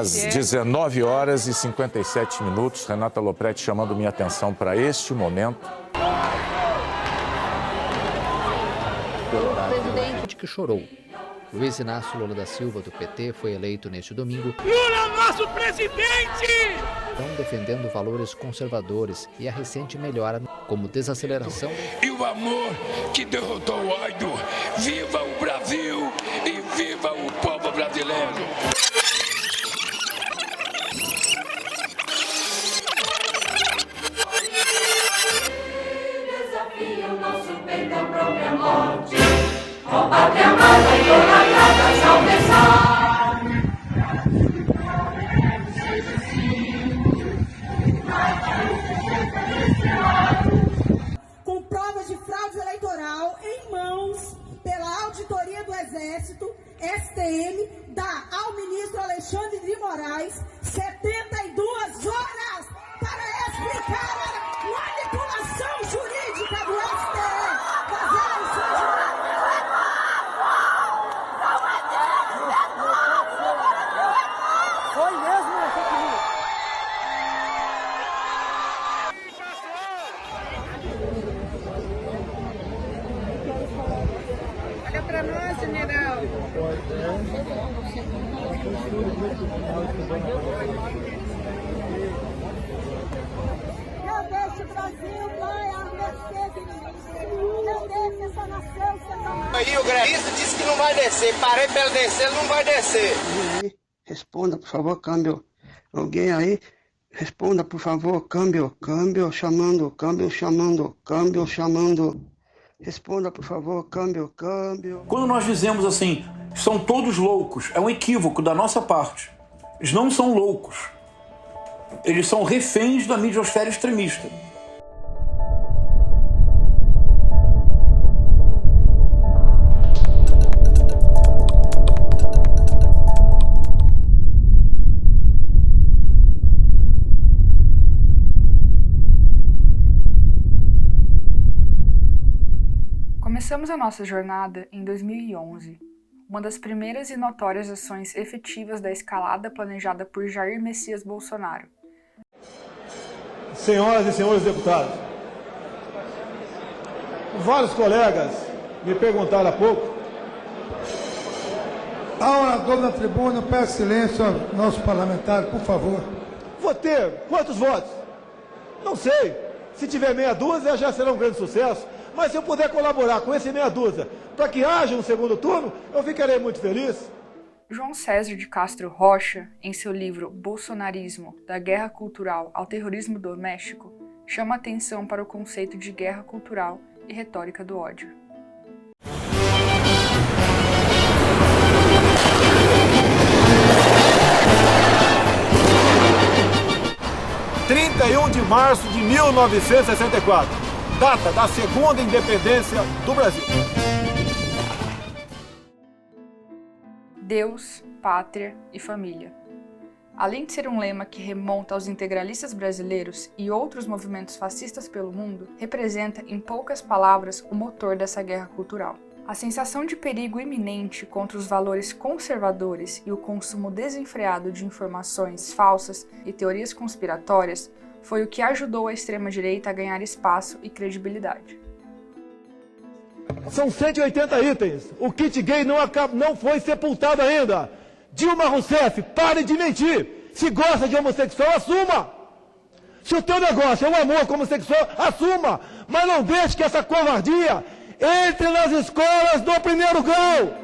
às 19 horas e 57 minutos. Renata Lopretti chamando minha atenção para este momento. O presidente que chorou. Luiz Inácio Lula da Silva, do PT, foi eleito neste domingo. Lula, nosso presidente! Estão defendendo valores conservadores e a recente melhora, como desaceleração. E o amor que derrotou o ódio. Viva o Brasil e viva o povo brasileiro! Desafia o nosso peito à própria morte. Ó pátria amada e idolatrada, salve-se! Com provas de fraude eleitoral em mãos pela Auditoria do Exército, STM, dá ao ministro Alexandre de Moraes 72 horas para explicar a manipulação jurídica do STM das eleições. Foi mesmo, né? Olha pra nós, general. Não deixe o Brasil, Pai, a mercê de mim. Não deixe essa nação ser tomada. Aí o grevista disse que não vai descer. Parei pra ele descer, ele não vai descer. Responda, por favor, câmbio. Alguém aí? Responda, por favor, câmbio, chamando, câmbio chamando. Responda, por favor, câmbio. Quando nós dizemos assim, são todos loucos, é um equívoco da nossa parte. Eles não são loucos. Eles são reféns da midiosfera extremista. Começamos a nossa jornada em 2011, uma das primeiras e notórias ações efetivas da escalada planejada por Jair Messias Bolsonaro. Senhoras e senhores deputados, vários colegas me perguntaram há pouco. A orador na tribuna, peço silêncio ao nosso parlamentar, por favor. Vou ter quantos votos? Não sei. Se tiver meia dúzia, já será um grande sucesso. Mas se eu puder colaborar com esse meia dúzia para que haja um segundo turno, eu ficarei muito feliz. João César de Castro Rocha, em seu livro Bolsonarismo, da Guerra Cultural ao Terrorismo Doméstico, chama atenção para o conceito de guerra cultural e retórica do ódio. (31 de março de 1964), data da segunda independência do Brasil. Deus, pátria e família. Além de ser um lema que remonta aos integralistas brasileiros e outros movimentos fascistas pelo mundo, representa, em poucas palavras, o motor dessa guerra cultural. A sensação de perigo iminente contra os valores conservadores e o consumo desenfreado de informações falsas e teorias conspiratórias foi o que ajudou a extrema-direita a ganhar espaço e credibilidade. São 180 itens. O kit gay não foi sepultado ainda. Dilma Rousseff, pare de mentir. Se gosta de homossexual, assuma. Se o teu negócio é um amor como homossexual, assuma. Mas não deixe que essa covardia entre nas escolas do primeiro grau.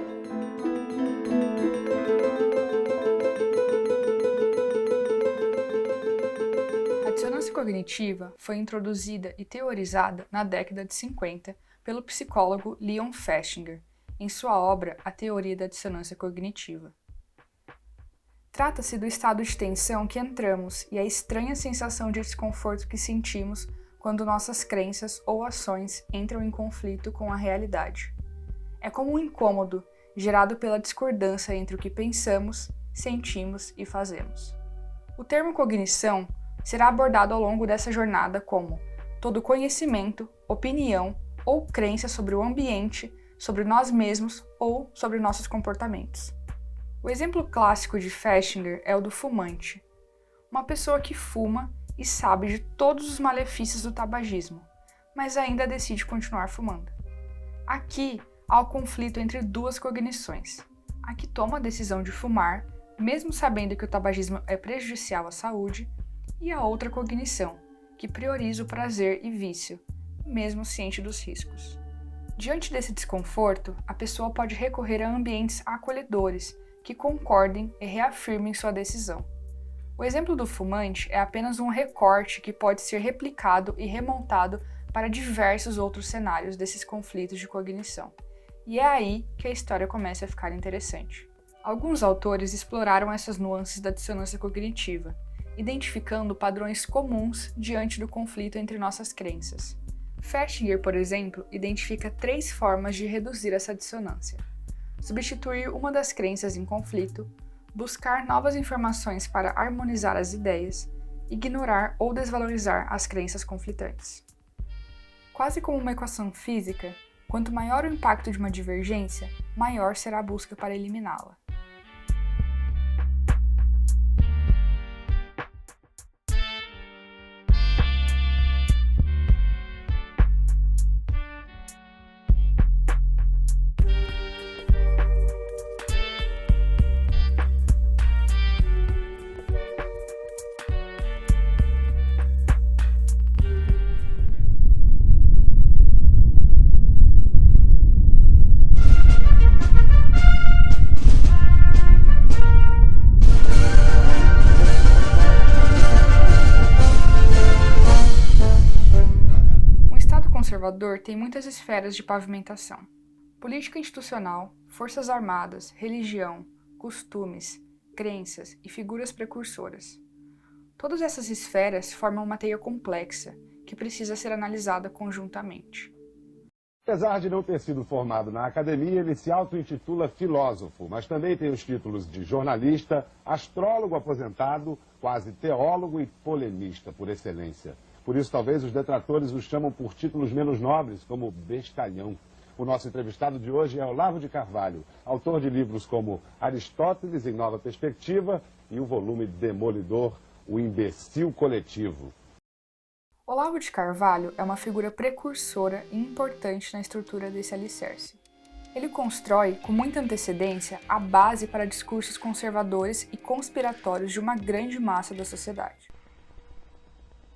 A dissonância cognitiva foi introduzida e teorizada na década de 50 pelo psicólogo Leon Festinger, em sua obra A Teoria da Dissonância Cognitiva. Trata-se do estado de tensão que entramos e a estranha sensação de desconforto que sentimos quando nossas crenças ou ações entram em conflito com a realidade. É como um incômodo gerado pela discordância entre o que pensamos, sentimos e fazemos. O termo cognição será abordado ao longo dessa jornada como todo conhecimento, opinião ou crença sobre o ambiente, sobre nós mesmos ou sobre nossos comportamentos. O exemplo clássico de Festinger é o do fumante, uma pessoa que fuma e sabe de todos os malefícios do tabagismo, mas ainda decide continuar fumando. Aqui há o conflito entre duas cognições: a que toma a decisão de fumar, mesmo sabendo que o tabagismo é prejudicial à saúde, e a outra cognição, que prioriza o prazer e vício, mesmo ciente dos riscos. Diante desse desconforto, a pessoa pode recorrer a ambientes acolhedores, que concordem e reafirmem sua decisão. O exemplo do fumante é apenas um recorte que pode ser replicado e remontado para diversos outros cenários desses conflitos de cognição. E é aí que a história começa a ficar interessante. Alguns autores exploraram essas nuances da dissonância cognitiva, identificando padrões comuns diante do conflito entre nossas crenças. Festinger, por exemplo, identifica 3 formas de reduzir essa dissonância: substituir uma das crenças em conflito, buscar novas informações para harmonizar as ideias, ignorar ou desvalorizar as crenças conflitantes. Quase como uma equação física, quanto maior o impacto de uma divergência, maior será a busca para eliminá-la. Conservador tem muitas esferas de pavimentação: política institucional, forças armadas, religião, costumes, crenças e figuras precursoras. Todas essas esferas formam uma teia complexa que precisa ser analisada conjuntamente. Apesar de não ter sido formado na academia, ele se auto-intitula filósofo, mas também tem os títulos de jornalista, astrólogo aposentado, quase teólogo e polemista por excelência. Por isso, talvez os detratores o chamam por títulos menos nobres, como bestalhão. O nosso entrevistado de hoje é Olavo de Carvalho, autor de livros como Aristóteles em Nova Perspectiva e o volume demolidor O Imbecil Coletivo. Olavo de Carvalho é uma figura precursora e importante na estrutura desse alicerce. Ele constrói, com muita antecedência, a base para discursos conservadores e conspiratórios de uma grande massa da sociedade.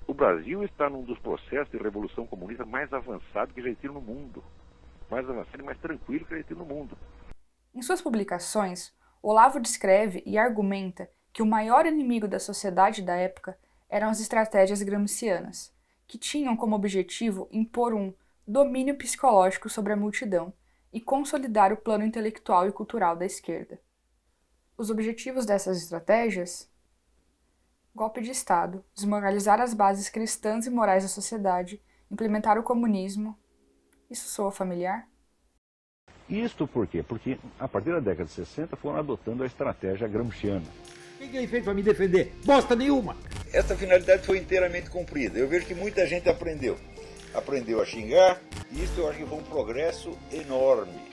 O Brasil está num dos processos de revolução comunista mais avançado que já existe no mundo. Mais avançado e mais tranquilo que já existe no mundo. Em suas publicações, Olavo descreve e argumenta que o maior inimigo da sociedade da época eram as estratégias gramscianas, que tinham como objetivo impor um domínio psicológico sobre a multidão e consolidar o plano intelectual e cultural da esquerda. Os objetivos dessas estratégias: golpe de Estado, desmoralizar as bases cristãs e morais da sociedade, implementar o comunismo. Isso soa familiar? Isto por quê? Porque a partir da década de 60 foram adotando a estratégia gramsciana. O que ele fez para me defender? Bosta nenhuma! Essa finalidade foi inteiramente cumprida. Eu vejo que muita gente aprendeu a xingar, e isso eu acho que foi um progresso enorme.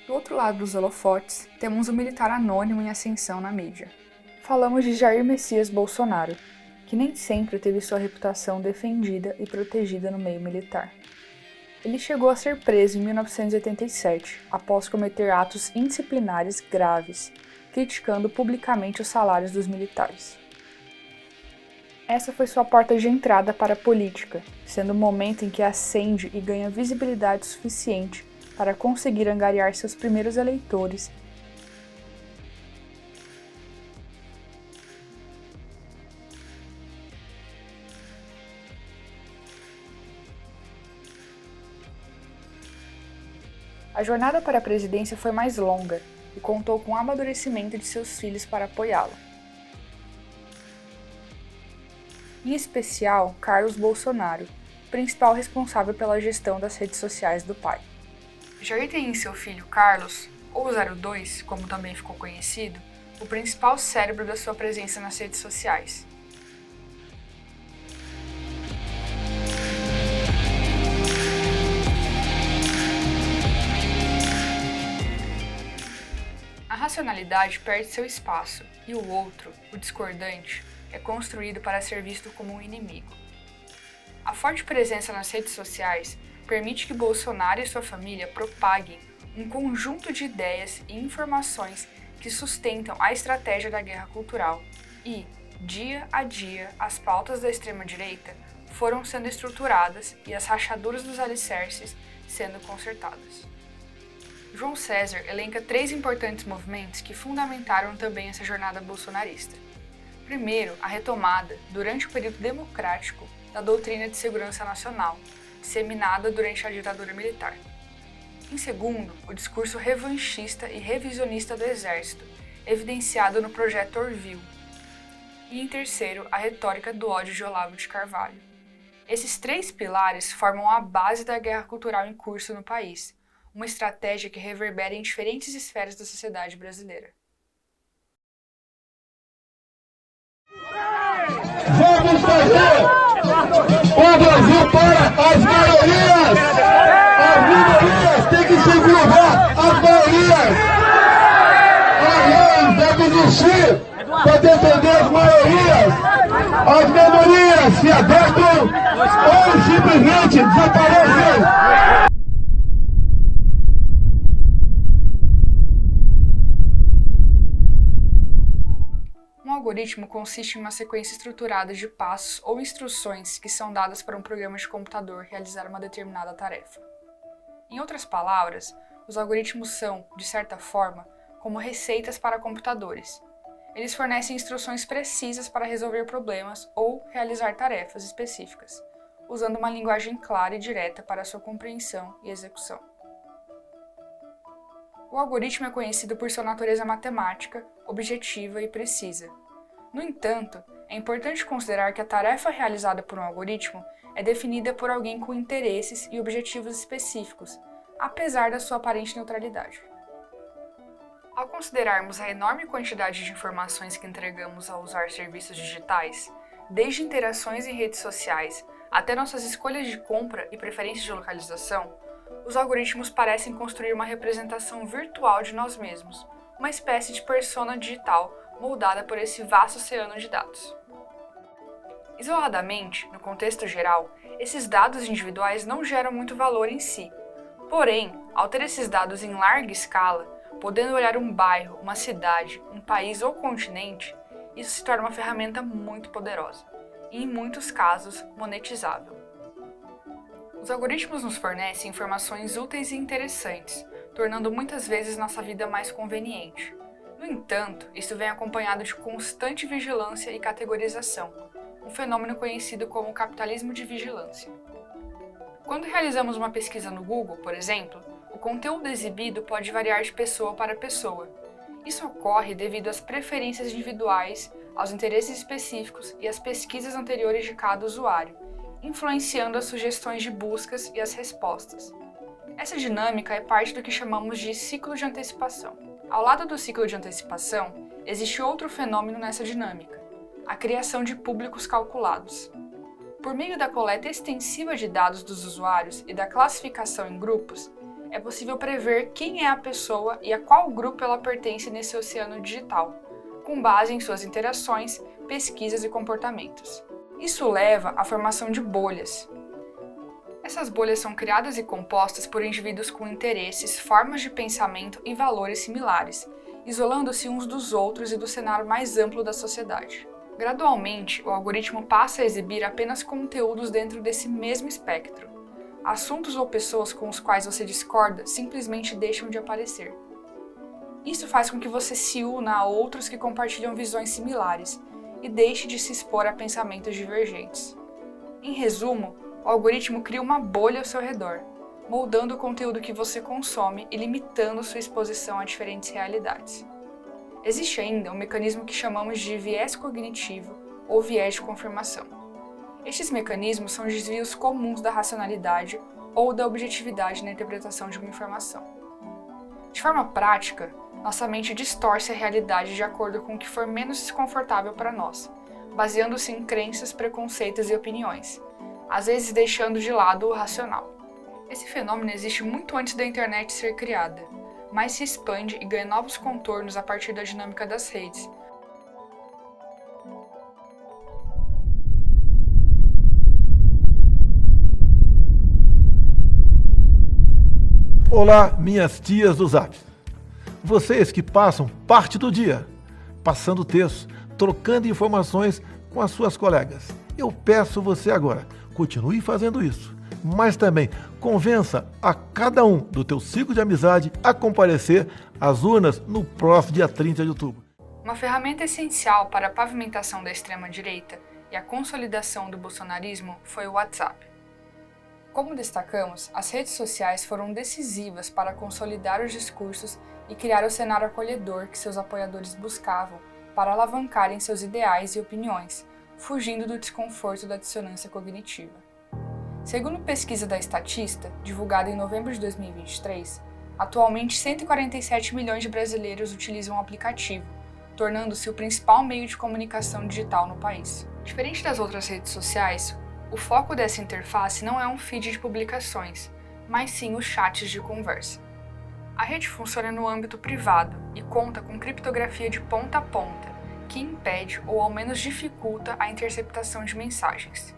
Do outro lado dos holofotes, temos um militar anônimo em ascensão na mídia. Falamos de Jair Messias Bolsonaro, que nem sempre teve sua reputação defendida e protegida no meio militar. Ele chegou a ser preso em 1987, após cometer atos indisciplinares graves, criticando publicamente os salários dos militares. Essa foi sua porta de entrada para a política, sendo o momento em que ascende e ganha visibilidade suficiente para conseguir angariar seus primeiros eleitores . A jornada para a presidência foi mais longa e contou com o amadurecimento de seus filhos para apoiá-lo. Em especial, Carlos Bolsonaro, principal responsável pela gestão das redes sociais do pai. Jair tem em seu filho Carlos, ou 02, como também ficou conhecido, o principal cérebro da sua presença nas redes sociais. A racionalidade perde seu espaço e o outro, o discordante, é construído para ser visto como um inimigo. A forte presença nas redes sociais permite que Bolsonaro e sua família propaguem um conjunto de ideias e informações que sustentam a estratégia da guerra cultural e, dia a dia, as pautas da extrema-direita foram sendo estruturadas e as rachaduras dos alicerces sendo consertadas. João César elenca 3 importantes movimentos que fundamentaram também essa jornada bolsonarista. Primeiro, a retomada, durante o período democrático, da doutrina de segurança nacional, disseminada durante a ditadura militar. Em segundo, o discurso revanchista e revisionista do Exército, evidenciado no Projeto Orville. E em terceiro, a retórica do ódio de Olavo de Carvalho. Esses 3 pilares formam a base da guerra cultural em curso no país, uma estratégia que reverbera em diferentes esferas da sociedade brasileira. Vamos fazer o Brasil para as maiorias! As minorias têm que se englobar as maiorias! A lei deve existir para defender as maiorias! As minorias se adaptam ou simplesmente desaparecem! Um algoritmo consiste em uma sequência estruturada de passos ou instruções que são dadas para um programa de computador realizar uma determinada tarefa. Em outras palavras, os algoritmos são, de certa forma, como receitas para computadores. Eles fornecem instruções precisas para resolver problemas ou realizar tarefas específicas, usando uma linguagem clara e direta para sua compreensão e execução. O algoritmo é conhecido por sua natureza matemática, objetiva e precisa. No entanto, é importante considerar que a tarefa realizada por um algoritmo é definida por alguém com interesses e objetivos específicos, apesar da sua aparente neutralidade. Ao considerarmos a enorme quantidade de informações que entregamos ao usar serviços digitais, desde interações em redes sociais até nossas escolhas de compra e preferências de localização, os algoritmos parecem construir uma representação virtual de nós mesmos, uma espécie de persona digital moldada por esse vasto oceano de dados. Isoladamente, no contexto geral, esses dados individuais não geram muito valor em si. Porém, ao ter esses dados em larga escala, podendo olhar um bairro, uma cidade, um país ou continente, isso se torna uma ferramenta muito poderosa e, em muitos casos, monetizável. Os algoritmos nos fornecem informações úteis e interessantes, tornando muitas vezes nossa vida mais conveniente. No entanto, isso vem acompanhado de constante vigilância e categorização, um fenômeno conhecido como capitalismo de vigilância. Quando realizamos uma pesquisa no Google, por exemplo, o conteúdo exibido pode variar de pessoa para pessoa. Isso ocorre devido às preferências individuais, aos interesses específicos e às pesquisas anteriores de cada usuário, influenciando as sugestões de buscas e as respostas. Essa dinâmica é parte do que chamamos de ciclo de antecipação. Ao lado do ciclo de antecipação, existe outro fenômeno nessa dinâmica, a criação de públicos calculados. Por meio da coleta extensiva de dados dos usuários e da classificação em grupos, é possível prever quem é a pessoa e a qual grupo ela pertence nesse oceano digital, com base em suas interações, pesquisas e comportamentos. Isso leva à formação de bolhas. Essas bolhas são criadas e compostas por indivíduos com interesses, formas de pensamento e valores similares, isolando-se uns dos outros e do cenário mais amplo da sociedade. Gradualmente, o algoritmo passa a exibir apenas conteúdos dentro desse mesmo espectro. Assuntos ou pessoas com os quais você discorda simplesmente deixam de aparecer. Isso faz com que você se una a outros que compartilham visões similares e deixe de se expor a pensamentos divergentes. Em resumo, o algoritmo cria uma bolha ao seu redor, moldando o conteúdo que você consome e limitando sua exposição a diferentes realidades. Existe ainda um mecanismo que chamamos de viés cognitivo ou viés de confirmação. Estes mecanismos são desvios comuns da racionalidade ou da objetividade na interpretação de uma informação. De forma prática, nossa mente distorce a realidade de acordo com o que for menos desconfortável para nós, baseando-se em crenças, preconceitos e opiniões, às vezes deixando de lado o racional. Esse fenômeno existe muito antes da internet ser criada, mais se expande e ganha novos contornos a partir da dinâmica das redes. Olá, minhas tias do Zap. Vocês que passam parte do dia passando textos, trocando informações com as suas colegas. Eu peço você agora, continue fazendo isso, mas também convença a cada um do teu ciclo de amizade a comparecer às urnas no próximo dia 30 de outubro. Uma ferramenta essencial para a pavimentação da extrema-direita e a consolidação do bolsonarismo foi o WhatsApp. Como destacamos, as redes sociais foram decisivas para consolidar os discursos e criar o cenário acolhedor que seus apoiadores buscavam para alavancarem seus ideais e opiniões, fugindo do desconforto da dissonância cognitiva. Segundo pesquisa da Statista, divulgada em novembro de 2023, atualmente 147 milhões de brasileiros utilizam o aplicativo, tornando-se o principal meio de comunicação digital no país. Diferente das outras redes sociais, o foco dessa interface não é um feed de publicações, mas sim os chats de conversa. A rede funciona no âmbito privado e conta com criptografia de ponta a ponta, que impede ou ao menos dificulta a interceptação de mensagens.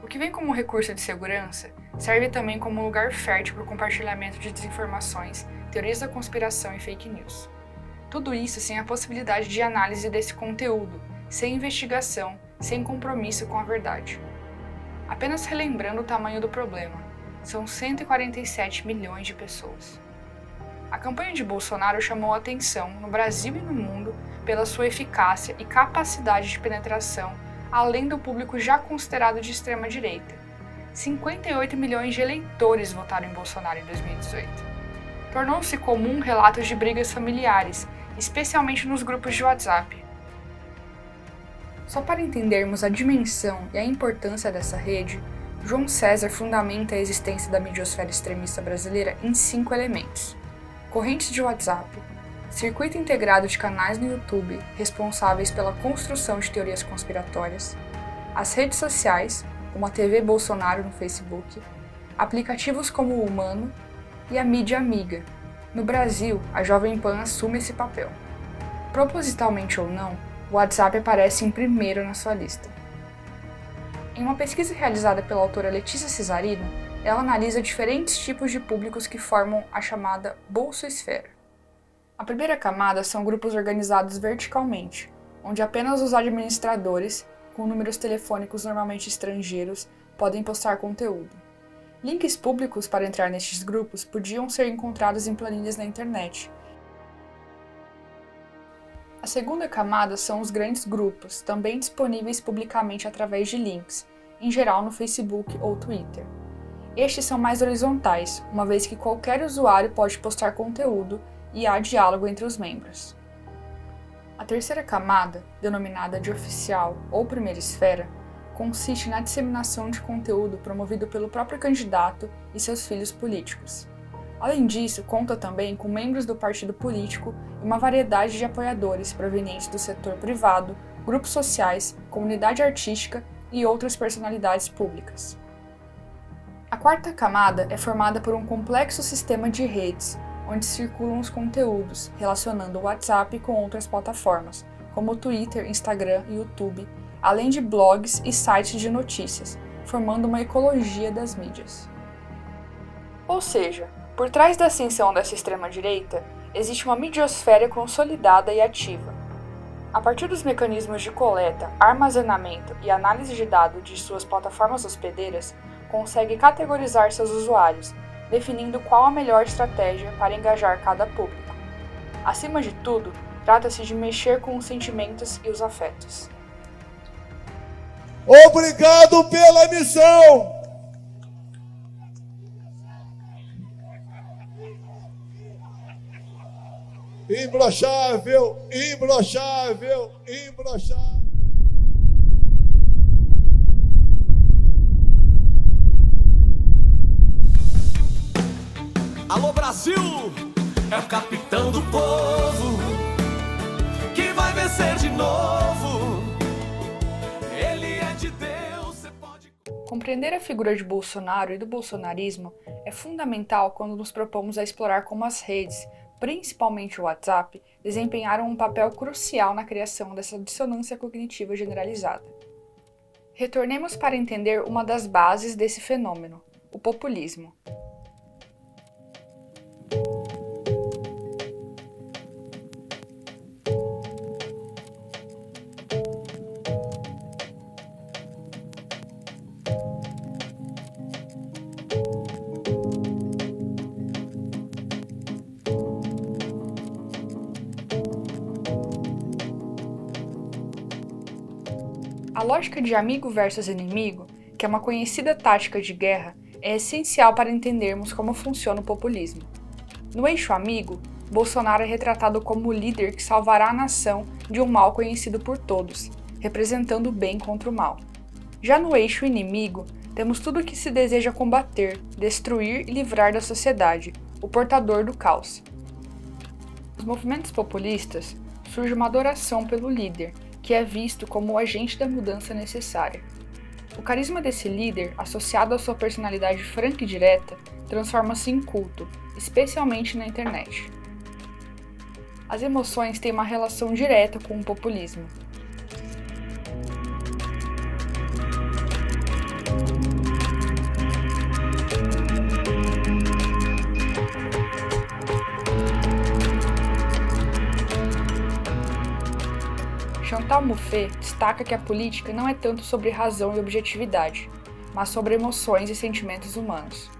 O que vem como recurso de segurança serve também como lugar fértil para o compartilhamento de desinformações, teorias da conspiração e fake news. Tudo isso sem a possibilidade de análise desse conteúdo, sem investigação, sem compromisso com a verdade. Apenas relembrando o tamanho do problema, são 147 milhões de pessoas. A campanha de Bolsonaro chamou a atenção, no Brasil e no mundo, pela sua eficácia e capacidade de penetração, além do público já considerado de extrema-direita. 58 milhões de eleitores votaram em Bolsonaro em 2018. Tornou-se comum relatos de brigas familiares, especialmente nos grupos de WhatsApp. Só para entendermos a dimensão e a importância dessa rede, João César fundamenta a existência da midiosfera extremista brasileira em 5 elementos: correntes de WhatsApp, circuito integrado de canais no YouTube responsáveis pela construção de teorias conspiratórias, as redes sociais, como a TV Bolsonaro no Facebook, aplicativos como o Humano e a mídia amiga. No Brasil, a Jovem Pan assume esse papel. Propositalmente ou não, o WhatsApp aparece em primeiro na sua lista. Em uma pesquisa realizada pela autora Letícia Cesarino, ela analisa diferentes tipos de públicos que formam a chamada bolsosfera. A primeira camada são grupos organizados verticalmente, onde apenas os administradores, com números telefônicos normalmente estrangeiros, podem postar conteúdo. Links públicos para entrar nestes grupos podiam ser encontrados em planilhas na internet. A segunda camada são os grandes grupos, também disponíveis publicamente através de links, em geral no Facebook ou Twitter. Estes são mais horizontais, uma vez que qualquer usuário pode postar conteúdo e há diálogo entre os membros. A terceira camada, denominada de oficial ou primeira esfera, consiste na disseminação de conteúdo promovido pelo próprio candidato e seus filhos políticos. Além disso, conta também com membros do partido político e uma variedade de apoiadores provenientes do setor privado, grupos sociais, comunidade artística e outras personalidades públicas. A quarta camada é formada por um complexo sistema de redes, onde circulam os conteúdos, relacionando o WhatsApp com outras plataformas, como o Twitter, Instagram e YouTube, além de blogs e sites de notícias, formando uma ecologia das mídias. Ou seja, por trás da ascensão dessa extrema-direita, existe uma midiosfera consolidada e ativa. A partir dos mecanismos de coleta, armazenamento e análise de dados de suas plataformas hospedeiras, consegue categorizar seus usuários, definindo qual a melhor estratégia para engajar cada público. Acima de tudo, trata-se de mexer com os sentimentos e os afetos. Obrigado pela missão! Imbrochável, imbrochável, imbrochável. Alô Brasil, é o capitão do povo que vai vencer de novo. Ele é de Deus, você pode... Compreender a figura de Bolsonaro e do bolsonarismo é fundamental quando nos propomos a explorar como as redes, principalmente o WhatsApp, desempenharam um papel crucial na criação dessa dissonância cognitiva generalizada. Retornemos para entender uma das bases desse fenômeno, o populismo. A lógica de amigo versus inimigo, que é uma conhecida tática de guerra, é essencial para entendermos como funciona o populismo. No eixo amigo, Bolsonaro é retratado como o líder que salvará a nação de um mal conhecido por todos, representando o bem contra o mal. Já no eixo inimigo, temos tudo o que se deseja combater, destruir e livrar da sociedade, o portador do caos. Nos movimentos populistas, surge uma adoração pelo líder, que é visto como o agente da mudança necessária. O carisma desse líder, associado à sua personalidade franca e direta, transforma-se em culto, especialmente na internet. As emoções têm uma relação direta com o populismo. Chantal Mouffe destaca que a política não é tanto sobre razão e objetividade, mas sobre emoções e sentimentos humanos.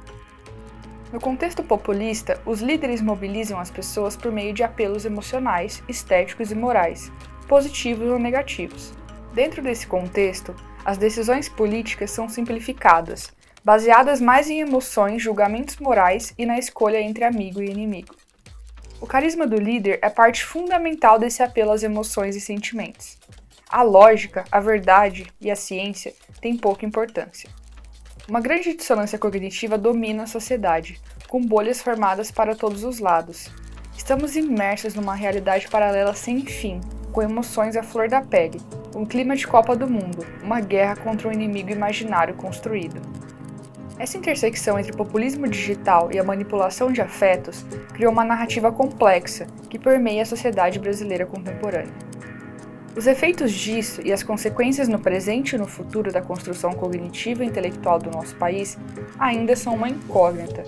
No contexto populista, os líderes mobilizam as pessoas por meio de apelos emocionais, estéticos e morais, positivos ou negativos. Dentro desse contexto, as decisões políticas são simplificadas, baseadas mais em emoções, julgamentos morais e na escolha entre amigo e inimigo. O carisma do líder é parte fundamental desse apelo às emoções e sentimentos. A lógica, a verdade e a ciência têm pouca importância. Uma grande dissonância cognitiva domina a sociedade, com bolhas formadas para todos os lados. Estamos imersos numa realidade paralela sem fim, com emoções à flor da pele, um clima de Copa do Mundo, uma guerra contra um inimigo imaginário construído. Essa intersecção entre o populismo digital e a manipulação de afetos criou uma narrativa complexa que permeia a sociedade brasileira contemporânea. Os efeitos disso e as consequências no presente e no futuro da construção cognitiva e intelectual do nosso país ainda são uma incógnita.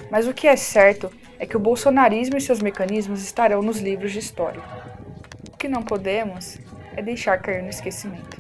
Mas o que é certo é que o bolsonarismo e seus mecanismos estarão nos livros de história. O que não podemos é deixar cair no esquecimento.